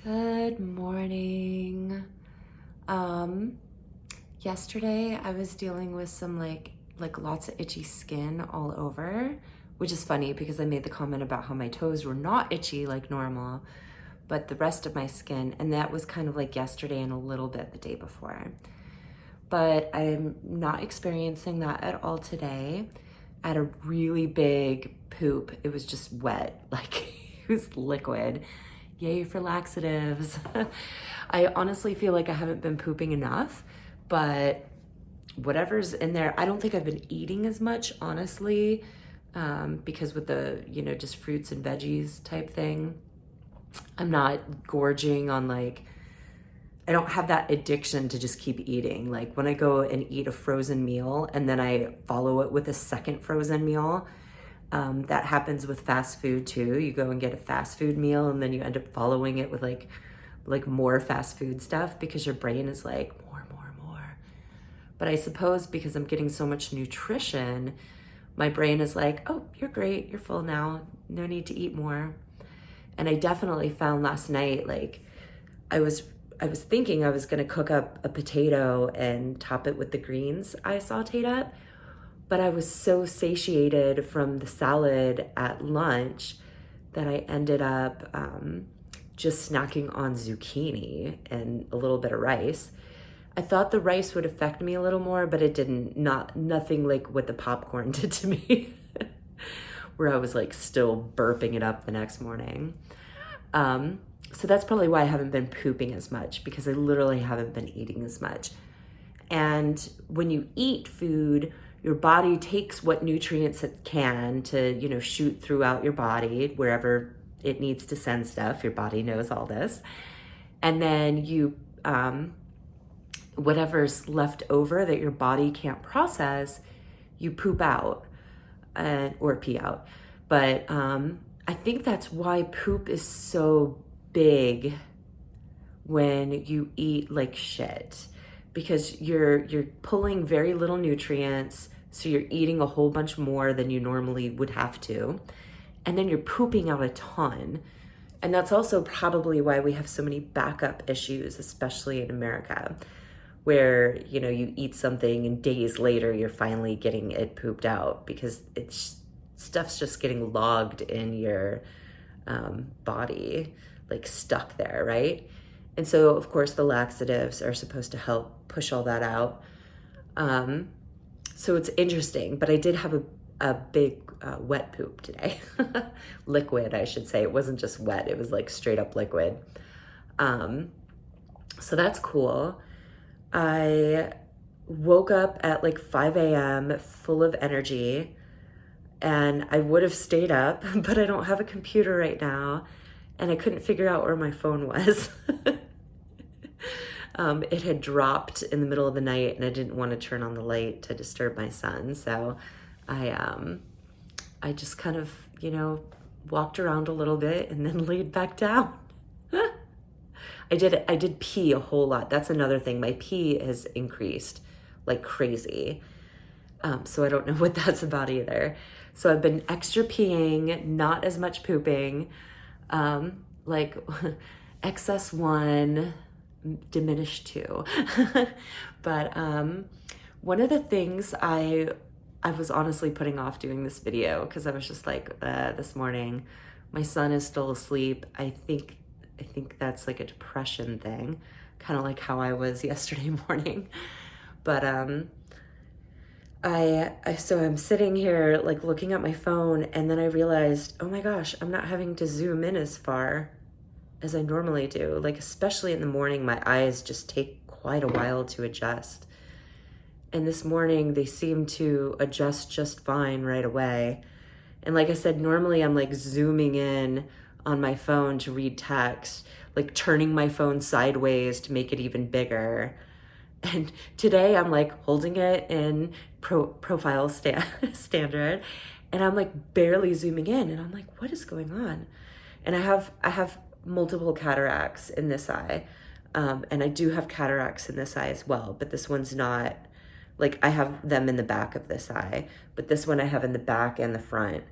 Good morning. Um, Yesterday I was dealing with some like lots of itchy skin all over, which is funny because I made the comment about how my toes were not itchy like normal, but the rest of my skin, and that was kind of like yesterday and a little bit the day before. But I'm not experiencing that at all today. I had a really big poop. It was just wet, like it was liquid. Yay for laxatives. I honestly feel like I haven't been pooping enough, but whatever's in there, I don't think I've been eating as much, honestly, because with the, just fruits and veggies type thing, I'm not gorging on I don't have that addiction to just keep eating. Like when I go and eat a frozen meal and then I follow it with a second frozen meal, that happens with fast food too. You go and get a fast food meal and then you end up following it with like more fast food stuff because your brain is like more, more, more. But I suppose because I'm getting so much nutrition, my brain is like, oh, you're great, you're full now, no need to eat more. And I definitely found last night, I was I was thinking I was gonna cook up a potato and top it with the greens I sauteed up, but I was so satiated from the salad at lunch that I ended up just snacking on zucchini and a little bit of rice. I thought the rice would affect me a little more, but it didn't. Nothing like what the popcorn did to me, where I was like still burping it up the next morning. So that's probably why I haven't been pooping as much, because I literally haven't been eating as much. And when you eat food, your body takes what nutrients it can to, shoot throughout your body, wherever it needs to send stuff. Your body knows all this. And then whatever's left over that your body can't process, you poop out or pee out. But I think that's why poop is so big when you eat like shit, because you're pulling very little nutrients, so you're eating a whole bunch more than you normally would have to, and then you're pooping out a ton. And that's also probably why we have so many backup issues, especially in America, where you eat something and days later you're finally getting it pooped out because stuff's just getting logged in your body, like stuck there, right? And so, of course, the laxatives are supposed to help push all that out. So it's interesting, but I did have a big wet poop today. Liquid, I should say. It wasn't just wet. It was like straight up liquid. So that's cool. I woke up at like 5 a.m. full of energy, and I would have stayed up, but I don't have a computer right now, and I couldn't figure out where my phone was. It had dropped in the middle of the night, and I didn't want to turn on the light to disturb my son. So I just kind of, walked around a little bit and then laid back down. I did pee a whole lot. That's another thing. My pee has increased like crazy. So I don't know what that's about either. So I've been extra peeing, not as much pooping, like excess 1, diminished 2. But one of the things I was honestly putting off doing this video because I was just like, this morning, my son is still asleep. I think that's like a depression thing, kind of like how I was yesterday morning. But so I'm sitting here like looking at my phone, and then I realized, oh my gosh, I'm not having to zoom in as far as I normally do. Like, especially in the morning, my eyes just take quite a while to adjust. And this morning they seem to adjust just fine right away. And like I said, normally I'm like zooming in on my phone to read text, like turning my phone sideways to make it even bigger. And today I'm like holding it in profile standard, and I'm like barely zooming in, and I'm like, what is going on? And I have multiple cataracts in this eye, and I do have cataracts in this eye as well, but this one's not, like I have them in the back of this eye, but this one I have in the back and the front.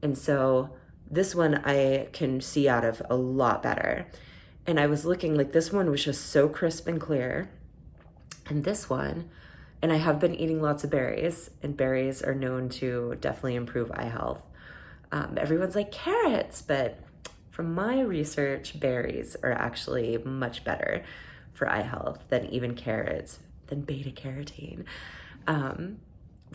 And so this one I can see out of a lot better. And I was looking, like, this one was just so crisp and clear. And this one, and I have been eating lots of berries, and berries are known to definitely improve eye health. Everyone's like carrots, but from my research, berries are actually much better for eye health than even carrots, than beta carotene,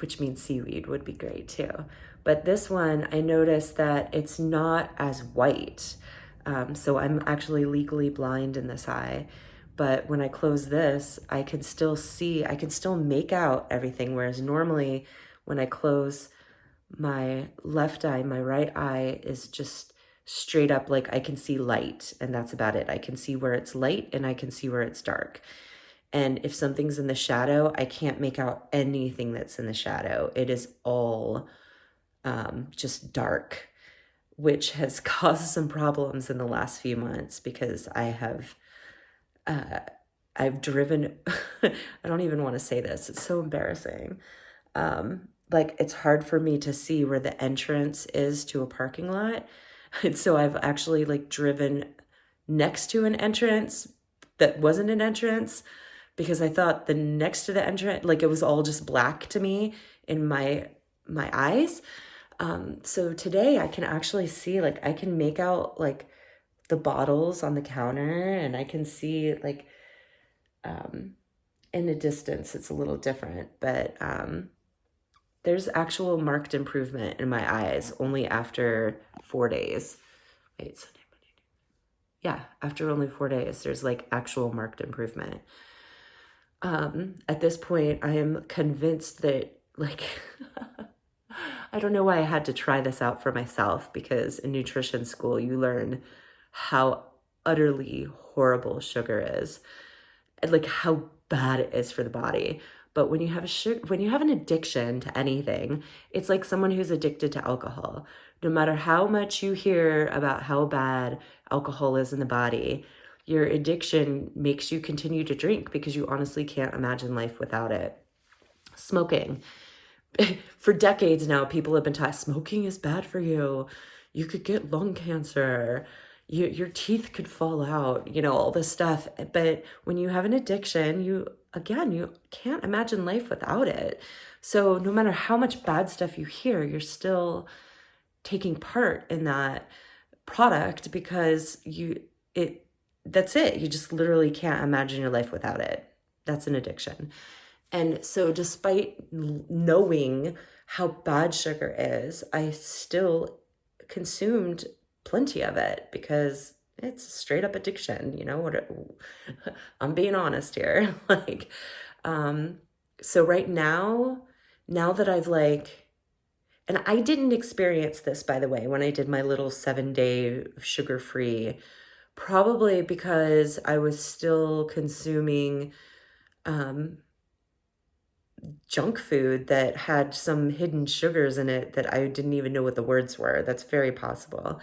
which means seaweed would be great too. But this one, I noticed that it's not as white. So I'm actually legally blind in this eye. But when I close this, I can still see, I can still make out everything. Whereas normally when I close my left eye, my right eye is just straight up, like I can see light, and that's about it. I can see where it's light and I can see where it's dark. And if something's in the shadow, I can't make out anything that's in the shadow. It is all just dark, which has caused some problems in the last few months because I've driven, I don't even want to say this, it's so embarrassing. Like it's hard for me to see where the entrance is to a parking lot. And so I've actually like driven next to an entrance that wasn't an entrance because I thought the next to the entrance, like it was all just black to me in my eyes. So today I can actually see, like I can make out like the bottles on the counter, and I can see like in the distance it's a little different, but there's actual marked improvement in my eyes only after 4 days. Wait, Sunday, Monday. Yeah, after only 4 days, there's like actual marked improvement. At this point, I am convinced that like, I don't know why I had to try this out for myself, because in nutrition school, you learn how utterly horrible sugar is and like how bad it is for the body. But when you have when you have an addiction to anything, it's like someone who's addicted to alcohol. No matter how much you hear about how bad alcohol is in the body, your addiction makes you continue to drink because you honestly can't imagine life without it. Smoking. For decades now, people have been taught smoking is bad for you. You could get lung cancer. Your teeth could fall out, all this stuff. But when you have an addiction, you can't imagine life without it. So no matter how much bad stuff you hear, you're still taking part in that product because that's it. You just literally can't imagine your life without it. That's an addiction. And so despite knowing how bad sugar is, I still consumed plenty of it because it's straight up addiction, I'm being honest here. Like, so right now that I've and I didn't experience this, by the way, when I did my little 7-day sugar-free, probably because I was still consuming, junk food that had some hidden sugars in it that I didn't even know what the words were. That's very possible.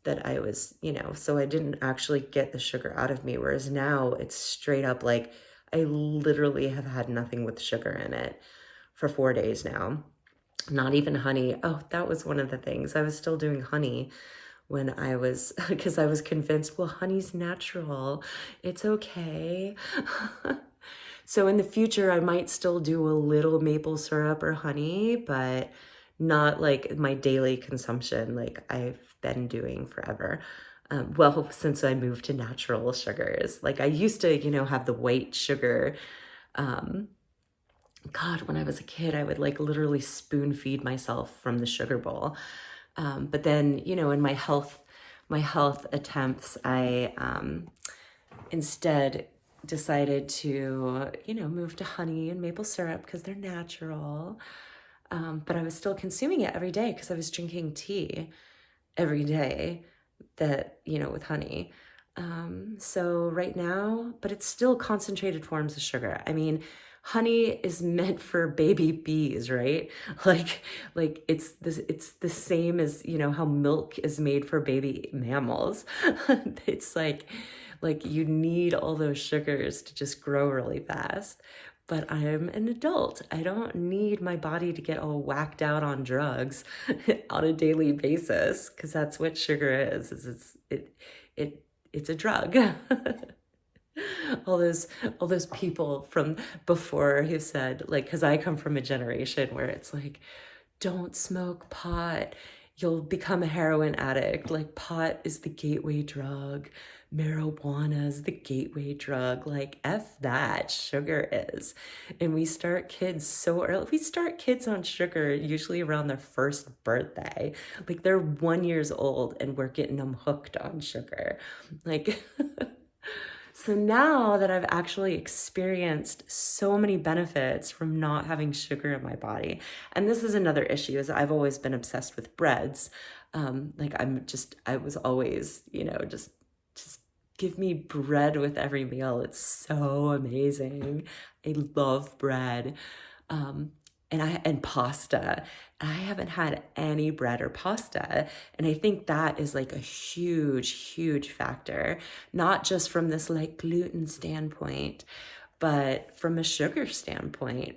That I was, so I didn't actually get the sugar out of me. Whereas now it's straight up like I literally have had nothing with sugar in it for 4 days now. Not even honey. Oh, that was one of the things. I was still doing honey when I was, because I was convinced, well, honey's natural. It's okay. So in the future, I might still do a little maple syrup or honey, but not like my daily consumption like I've been doing forever. Well, since I moved to natural sugars. Like I used to, have the white sugar. God, when I was a kid, I would like literally spoon feed myself from the sugar bowl. But then, in my health attempts, I instead decided to, move to honey and maple syrup because they're natural. But I was still consuming it every day because I was drinking tea every day with honey. So right now, but it's still concentrated forms of sugar. I mean, honey is meant for baby bees, right? Like it's the same as, how milk is made for baby mammals. It's like you need all those sugars to just grow really fast. But I'm an adult. I don't need my body to get all whacked out on drugs on a daily basis, because that's what sugar is it it's a drug. all those all those people from before who said, like, because I come from a generation where it's like, don't smoke pot, you'll become a heroin addict. Like, pot is the gateway drug, marijuana is the gateway drug. Like, F that, sugar is. And we start kids so early. We start kids on sugar usually around their first birthday. Like, they're 1 year old and we're getting them hooked on sugar. Like, so now that I've actually experienced so many benefits from not having sugar in my body, and this is another issue, is I've always been obsessed with breads. Like, I was always, just give me bread with every meal. It's so amazing. I love bread. Um, and pasta. I haven't had any bread or pasta. And I think that is like a huge, huge factor, not just from this like gluten standpoint, but from a sugar standpoint.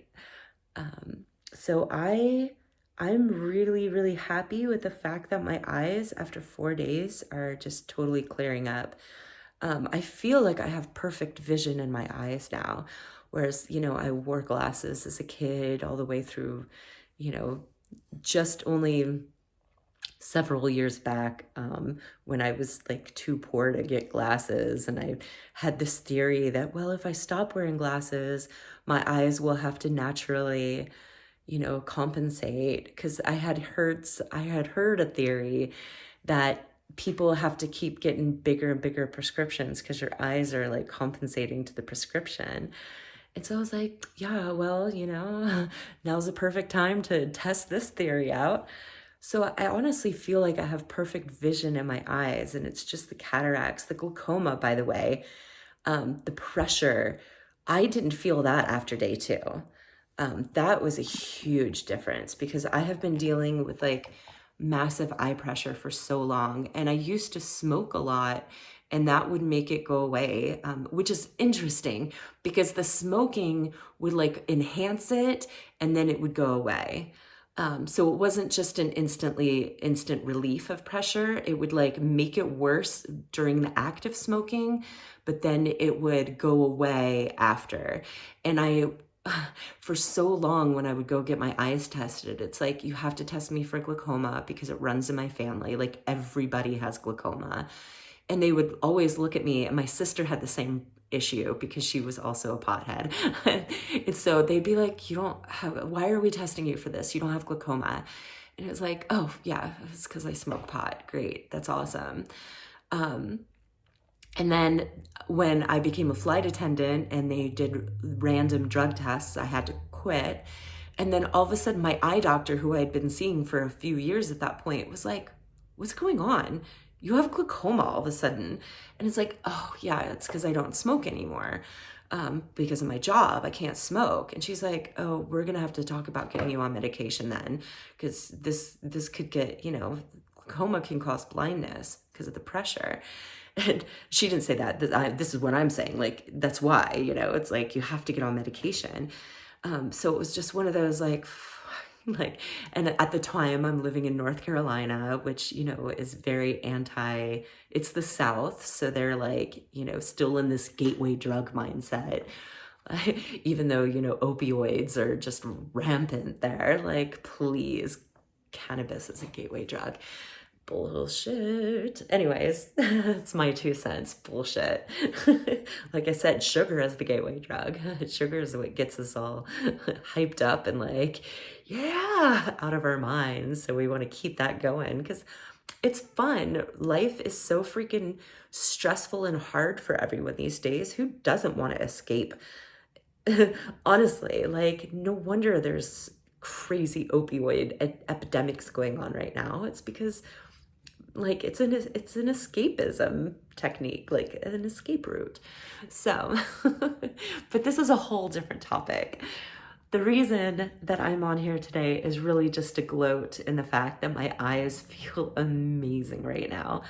So I'm really, really happy with the fact that my eyes after 4 days are just totally clearing up. I feel like I have perfect vision in my eyes now. Whereas, I wore glasses as a kid all the way through, you know, just only several years back, when I was like too poor to get glasses. And I had this theory that, well, if I stop wearing glasses, my eyes will have to naturally, compensate. Because I had heard a theory that people have to keep getting bigger and bigger prescriptions because your eyes are like compensating to the prescription. And so I was like, yeah, well, now's the perfect time to test this theory out. So I honestly feel like I have perfect vision in my eyes, and it's just the cataracts, the glaucoma, by the way, the pressure. I didn't feel that after day two. That was a huge difference because I have been dealing with like massive eye pressure for so long, and I used to smoke a lot, and that would make it go away, which is interesting because the smoking would like enhance it and then it would go away. So it wasn't just an instant relief of pressure. It would like make it worse during the act of smoking, but then it would go away after. And for so long when I would go get my eyes tested, it's like, you have to test me for glaucoma because it runs in my family. Like, everybody has glaucoma. And they would always look at me, and my sister had the same issue because she was also a pothead. And so they'd be like, why are we testing you for this? You don't have glaucoma. And it was like, oh yeah, it's because I smoke pot. Great, that's awesome. And then when I became a flight attendant and they did random drug tests, I had to quit. And then all of a sudden my eye doctor, who I had been seeing for a few years at that point, was like, what's going on? You have glaucoma all of a sudden. And it's like, oh yeah, it's because I don't smoke anymore. Because of my job, I can't smoke. And she's like, oh, we're gonna have to talk about getting you on medication then, because this could get, glaucoma can cause blindness because of the pressure. And she didn't say that. This is what I'm saying. Like, that's why, it's like you have to get on medication. So it was just one of those like, like, and at the time I'm living in North Carolina, which, is very it's the South. So they're like, still in this gateway drug mindset. Even though, opioids are just rampant there. Like, please, cannabis is a gateway drug. Bullshit. Anyways, it's my 2 cents. Bullshit. Like I said, sugar is the gateway drug. Sugar is what gets us all hyped up and like, yeah, out of our minds. So we want to keep that going because it's fun. Life is so freaking stressful and hard for everyone these days. Who doesn't want to escape? Honestly, like, no wonder there's crazy opioid epidemics going on right now. It's because like it's an escapism technique, like an escape route. So, but this is a whole different topic. The reason that I'm on here today is really just to gloat in the fact that my eyes feel amazing right now.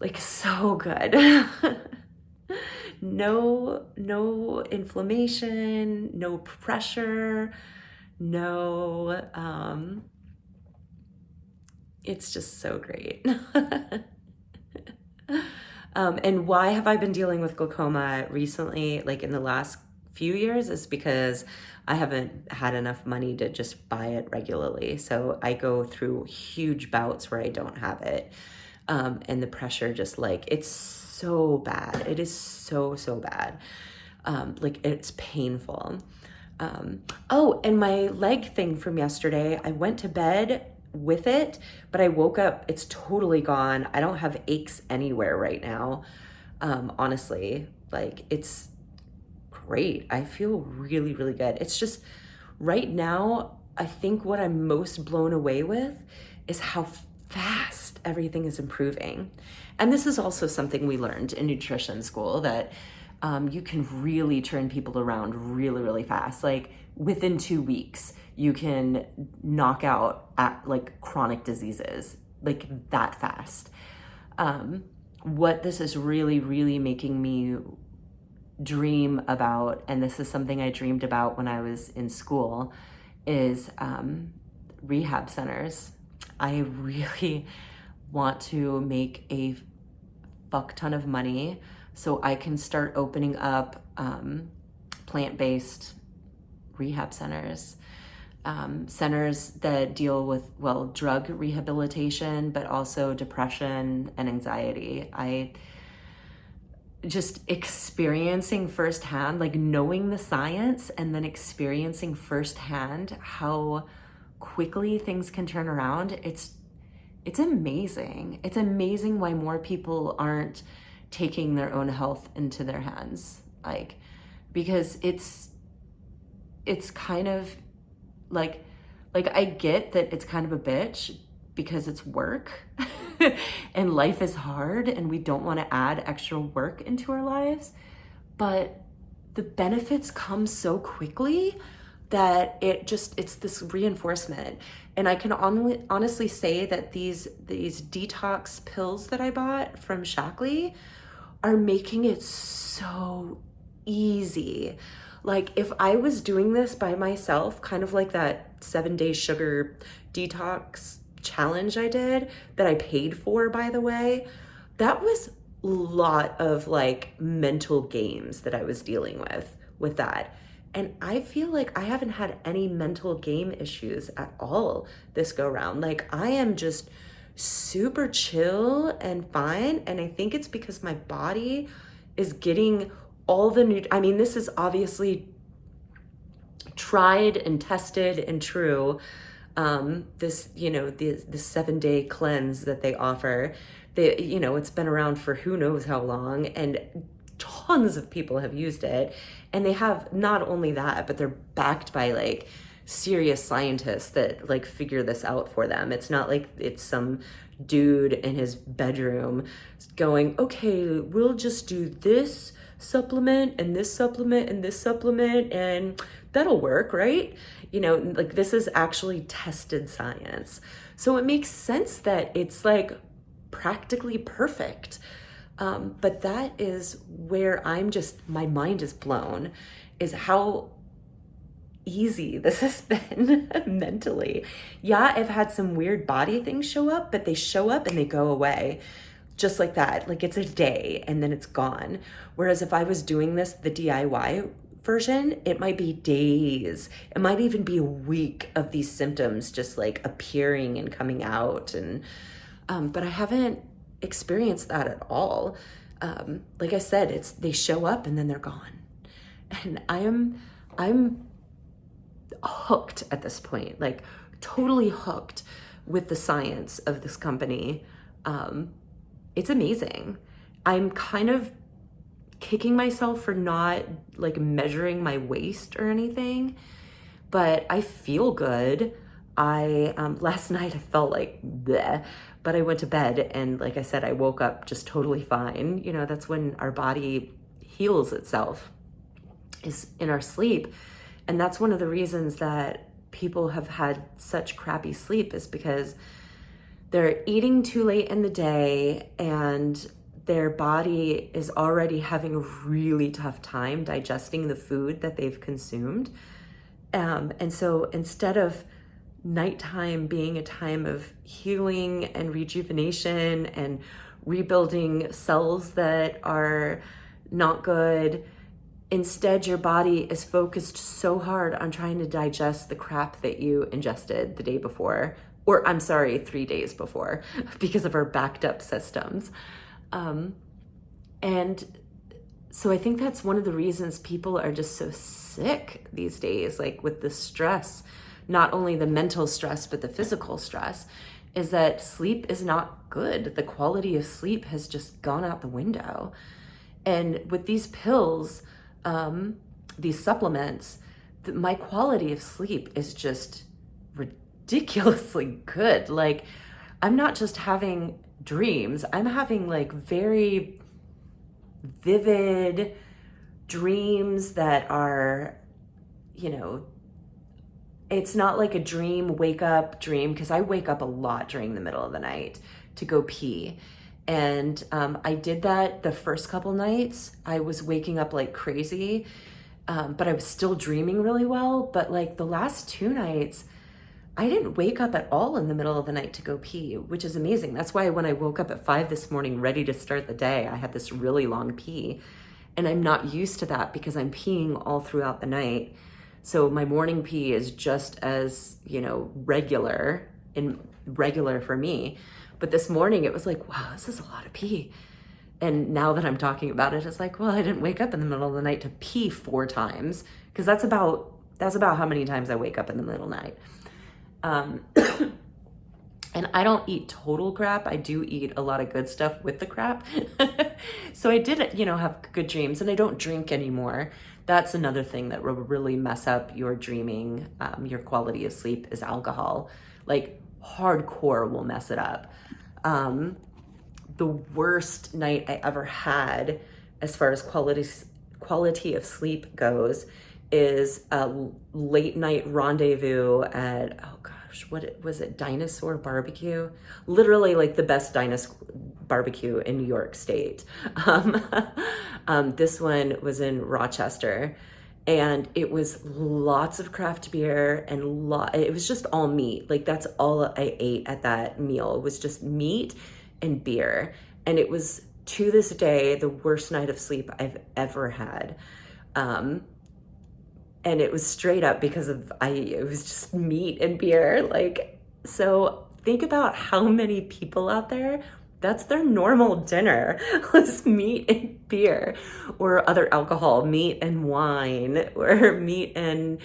Like, so good. No inflammation, no pressure, no, it's just so great. And why have I been dealing with glaucoma recently, like in the last few years, is because I haven't had enough money to just buy it regularly. So I go through huge bouts where I don't have it. And the pressure just like, it's so bad. It is so, so bad. Like it's painful. Oh, and my leg thing from yesterday, I went to bed with it, but I woke up, it's totally gone. I don't have aches anywhere right now. Honestly, like it's great. I feel really, really good. It's just right now, I think what I'm most blown away with is how fast everything is improving. And this is also something we learned in nutrition school, that you can really turn people around really, really fast. Like within 2 weeks, you can knock out like chronic diseases like that fast. What this is really, really making me dream about, and this is something I dreamed about when I was in school, is rehab centers. I really want to make a fuck ton of money so I can start opening up plant-based rehab centers. Centers that deal with, well, drug rehabilitation, but also depression and anxiety. I just experiencing firsthand, like knowing the science and then experiencing firsthand how quickly things can turn around. It's amazing. It's amazing why more people aren't taking their own health into their hands. Like, because it's kind of like I get that it's kind of a bitch because it's work and life is hard and we don't want to add extra work into our lives, but the benefits come so quickly that it's this reinforcement. And I can honestly say that these detox pills that I bought from Shackley are making it so easy. Like if I was doing this by myself, kind of like that 7-day sugar detox challenge I did that I paid for, by the way, that was a lot of like mental games that I was dealing with that. And I feel like I haven't had any mental game issues at all this go round. Like I am just super chill and fine. And I think it's because my body is getting all the I mean, this is obviously tried and tested and true. This, the 7-day cleanse that they offer, it's been around for who knows how long, and tons of people have used it. And they have not only that, but they're backed by like serious scientists that like figure this out for them. It's not like it's some dude in his bedroom going, okay, we'll just do this supplement and this supplement and this supplement and that'll work, right? Like this is actually tested science. So it makes sense that it's like practically perfect. But that is where my mind is blown, is how easy this has been mentally. Yeah, I've had some weird body things show up, but they show up and they go away just like that. Like it's a day and then it's gone. Whereas if I was doing this, the DIY version, it might be days. It might even be a week of these symptoms just like appearing and coming out. And, but I haven't experienced that at all. Like I said, they show up and then they're gone. And I'm hooked at this point, like totally hooked with the science of this company. It's amazing. I'm kind of kicking myself for not like measuring my waist or anything, but I feel good. Last night I felt like bleh, but I went to bed and like I said, I woke up just totally fine. That's when our body heals itself, is in our sleep. And that's one of the reasons that people have had such crappy sleep, is because they're eating too late in the day and their body is already having a really tough time digesting the food that they've consumed. And so instead of nighttime being a time of healing and rejuvenation and rebuilding cells that are not good. Instead, your body is focused so hard on trying to digest the crap that you ingested the day before, or I'm sorry, 3 days before, because of our backed up systems. And so I think that's one of the reasons people are just so sick these days, like with the stress, not only the mental stress, but the physical stress, is that sleep is not good. The quality of sleep has just gone out the window. And with these pills, these supplements, my quality of sleep is just ridiculously good. Like, I'm not just having dreams, I'm having like very vivid dreams that are, it's not like a dream, wake up dream, because I wake up a lot during the middle of the night to go pee. And I did that the first couple nights. I was waking up like crazy, but I was still dreaming really well. But like the last 2 nights, I didn't wake up at all in the middle of the night to go pee, which is amazing. That's why when I woke up at 5 this morning, ready to start the day, I had this really long pee. And I'm not used to that because I'm peeing all throughout the night. So my morning pee is just as, regular for me. But this morning it was like, wow, this is a lot of pee. And now that I'm talking about it, it's like, well, I didn't wake up in the middle of the night to pee 4 times, because that's about how many times I wake up in the middle of the night. And I don't eat total crap. I do eat a lot of good stuff with the crap. So I did, have good dreams, and I don't drink anymore. That's another thing that will really mess up your dreaming, your quality of sleep, is alcohol. Like, hardcore will mess it up. The worst night I ever had as far as quality of sleep goes is a late night rendezvous at, oh gosh, what was it? Dinosaur Barbecue? Literally like the best dinosaur barbecue in New York State. This one was in Rochester, and it was lots of craft beer and it was just all meat. Like, that's all I ate at that meal. It was just meat and beer. And it was, to this day, the worst night of sleep I've ever had. And it was straight up because it was just meat and beer. Like, so think about how many people out there, that's their normal dinner, was meat and beer, or other alcohol, meat and wine, or meat and,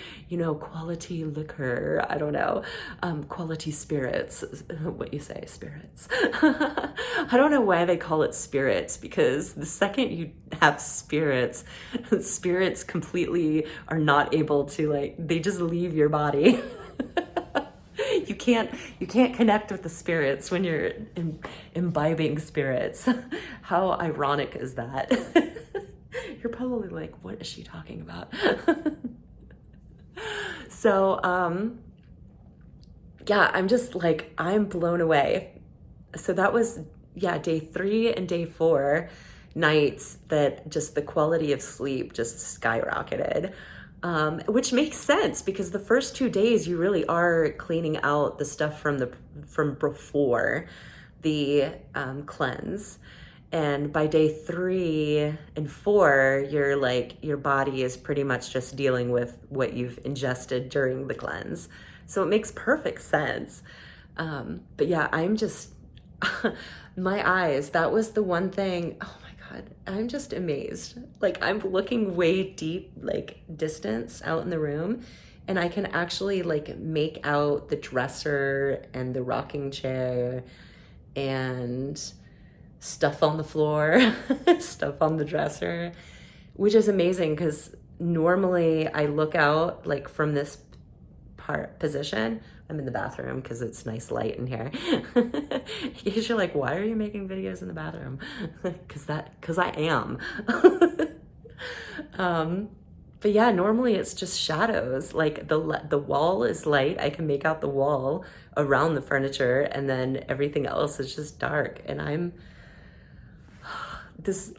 quality liquor. I don't know, quality spirits, what you say, spirits. I don't know why they call it spirits, because the second you have spirits completely are not able to, they just leave your body. You can't connect with the spirits when you're imbibing spirits. How ironic is that? You're probably like, what is she talking about? So, yeah, I'm just like, I'm blown away. So that was, day 3 and day 4 nights that just the quality of sleep just skyrocketed. Which makes sense, because the first 2 days you really are cleaning out the stuff from before the cleanse, and by day 3 and 4 your body is pretty much just dealing with what you've ingested during the cleanse. So it makes perfect sense. But yeah, I'm just my eyes, that was the one thing. Oh my God, I'm just amazed. Like, I'm looking way deep, distance out in the room, and I can actually make out the dresser and the rocking chair and stuff on the floor, stuff on the dresser, which is amazing, because normally I look out from this position. I'm in the bathroom because it's nice light in here. Because you're like, why are you making videos in the bathroom? Because I am. But yeah, normally it's just shadows. Like, the wall is light. I can make out the wall around the furniture, and then everything else is just dark. And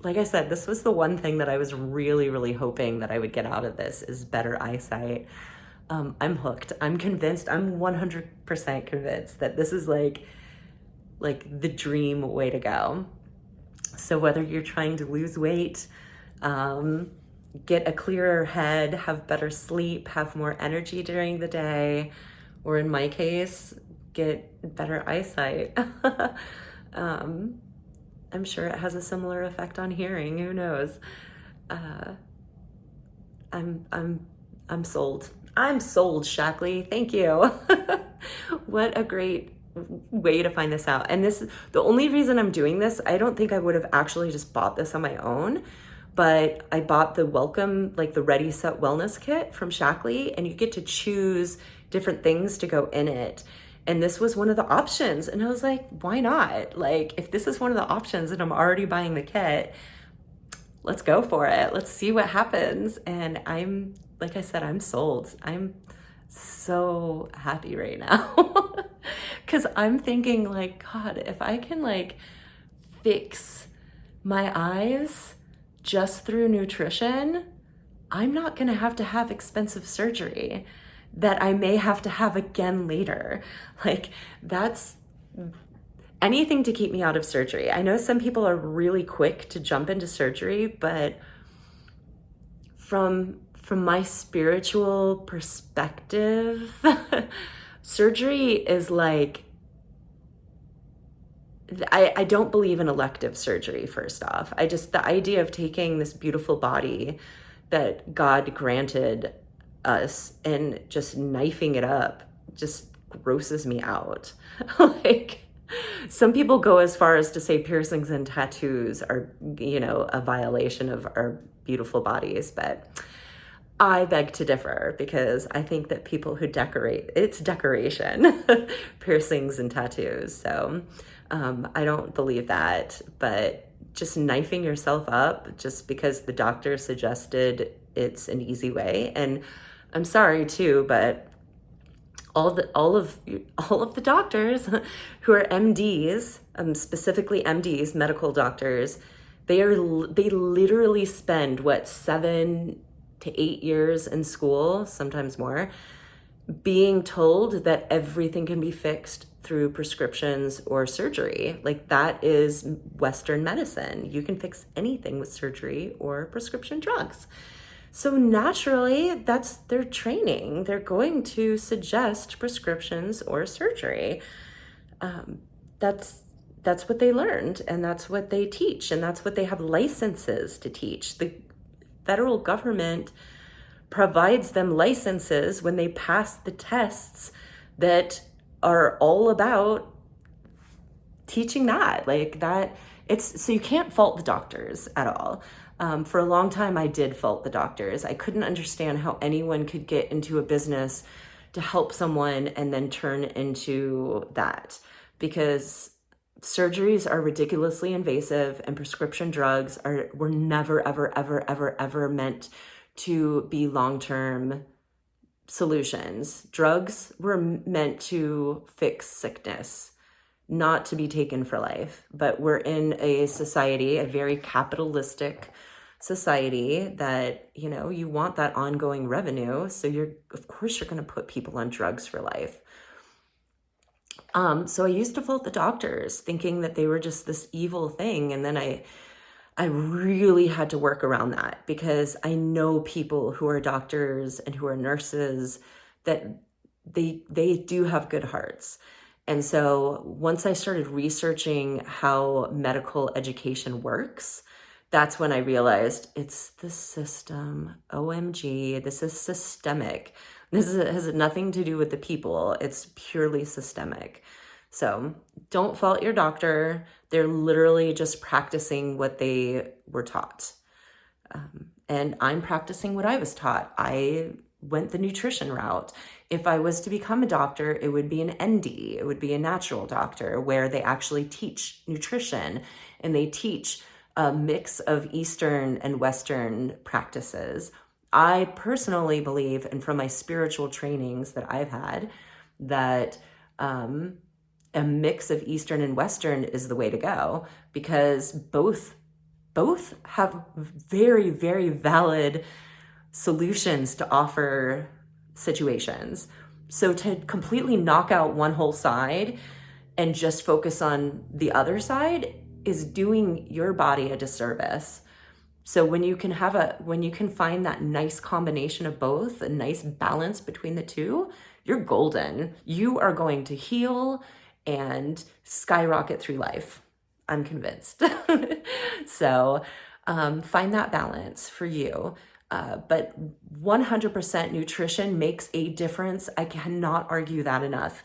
like I said, this was the one thing that I was really, really hoping that I would get out of this, is better eyesight. I'm hooked. I'm convinced. I'm 100% convinced that this is like the dream way to go. So whether you're trying to lose weight, get a clearer head, have better sleep, have more energy during the day, or in my case, get better eyesight. I'm sure it has a similar effect on hearing. Who knows? Uh, I'm sold. I'm sold, Shackley. Thank you. What a great way to find this out. And this, the only reason I'm doing this, I don't think I would have actually just bought this on my own, but I bought the welcome, like the Ready Set Wellness Kit from Shackley, and you get to choose different things to go in it. And this was one of the options. And I was like, why not? Like, if this is one of the options and I'm already buying the kit, let's go for it. Let's see what happens. And I'm, like I said, I'm sold. I'm so happy right now. Cause I'm thinking like, God, if I can like fix my eyes just through nutrition, I'm not gonna have to have expensive surgery that I may have to have again later. Like, that's anything to keep me out of surgery. I know some people are really quick to jump into surgery, but from my spiritual perspective, surgery is like, I don't believe in elective surgery, first off. The idea of taking this beautiful body that God granted us and just knifing it up just grosses me out. Like, some people go as far as to say piercings and tattoos are, a violation of our beautiful bodies, but I beg to differ, because I think that people who decorate, it's decoration, piercings and tattoos. So I don't believe that, but just knifing yourself up just because the doctor suggested it's an easy way. And I'm sorry too, but all of the doctors who are MDs, specifically MDs, medical doctors, they literally spend 7 to 8 years in school, sometimes more, being told that everything can be fixed through prescriptions or surgery. Like, that is Western medicine. You can fix anything with surgery or prescription drugs. So naturally, that's their training. They're going to suggest prescriptions or surgery. That's what they learned, and that's what they teach, and that's what they have licenses to teach. The federal government provides them licenses when they pass the tests that are all about teaching that. Like, that, it's, so you can't fault the doctors at all. For a long time, I did fault the doctors. I couldn't understand how anyone could get into a business to help someone and then turn into that, because surgeries are ridiculously invasive, and prescription drugs were never, ever, ever, ever, ever meant to be long-term solutions. Drugs were meant to fix sickness, not to be taken for life. But we're in a society, a very capitalistic society, that, you want that ongoing revenue. So of course you're going to put people on drugs for life. So I used to fault the doctors, thinking that they were just this evil thing. And then I really had to work around that, because I know people who are doctors and who are nurses that they do have good hearts. And so once I started researching how medical education works, that's when I realized it's the system. OMG, this is systemic. Has nothing to do with the people. It's purely systemic. So don't fault your doctor. They're literally just practicing what they were taught. And I'm practicing what I was taught. I went the nutrition route. If I was to become a doctor, it would be an ND. It would be a natural doctor, where they actually teach nutrition, and they teach a mix of Eastern and Western practices. I personally believe, and from my spiritual trainings that I've had, that a mix of Eastern and Western is the way to go, because both have very, very valid solutions to offer situations. So to completely knock out one whole side and just focus on the other side is doing your body a disservice. So when you can find that nice combination of both, a nice balance between the two, you're golden. You are going to heal and skyrocket through life. I'm convinced. So find that balance for you. But 100% nutrition makes a difference. I cannot argue that enough.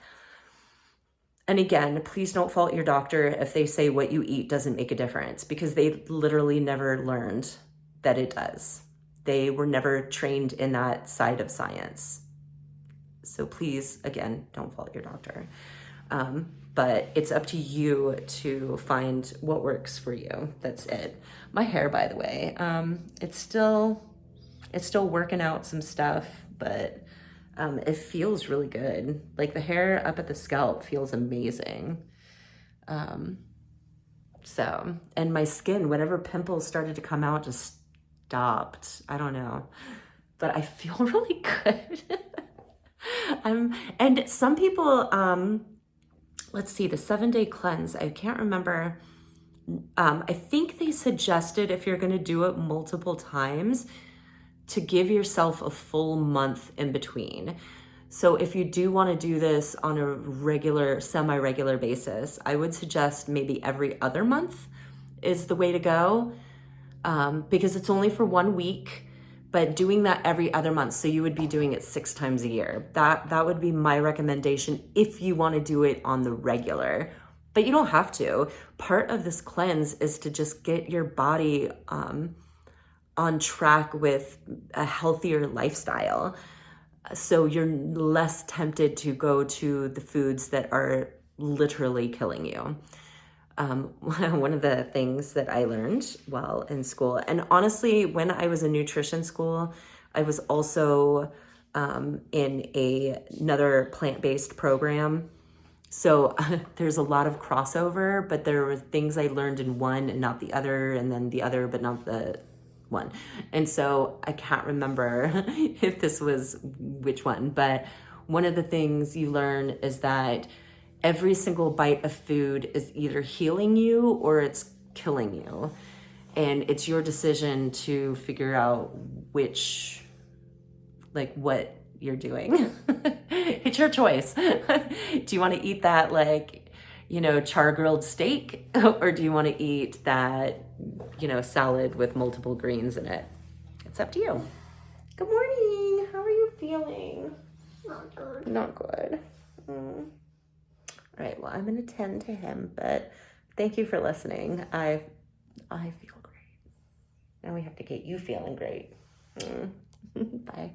And again, please don't fault your doctor if they say what you eat doesn't make a difference, because they literally never learned that it does. They were never trained in that side of science. So please, again, don't fault your doctor. But it's up to you to find what works for you. That's it. My hair, by the way, it's still working out some stuff, but it feels really good. Like the hair up at the scalp feels amazing. So, and my skin, whenever pimples started to come out, just stopped. I don't know, but I feel really good. And some people, let's see, the 7-day cleanse, I can't remember. I think they suggested if you're going to do it multiple times, to give yourself a full month in between. So if you do want to do this on a regular, semi-regular basis, I would suggest maybe every other month is the way to go, because it's only for 1 week, but doing that every other month. So you would be doing it 6 times a year. That would be my recommendation if you want to do it on the regular, but you don't have to. Part of this cleanse is to just get your body, on track with a healthier lifestyle. So you're less tempted to go to the foods that are literally killing you. One of the things that I learned while in school, and honestly, when I was in nutrition school, I was also in another plant-based program. So there's a lot of crossover, but there were things I learned in one and not the other, and then the other, but not the one. And so I can't remember if this was which one, but one of the things you learn is that every single bite of food is either healing you or it's killing you. And it's your decision to figure out which, like, what you're doing. It's your choice. Do you want to eat that, like, char grilled steak, or do you want to eat that, salad with multiple greens in it? It's up to you. Good morning. How are you feeling? Not good. Not good. All right. Well, I'm going to tend to him, but thank you for listening. I feel great. Now we have to get you feeling great. Bye.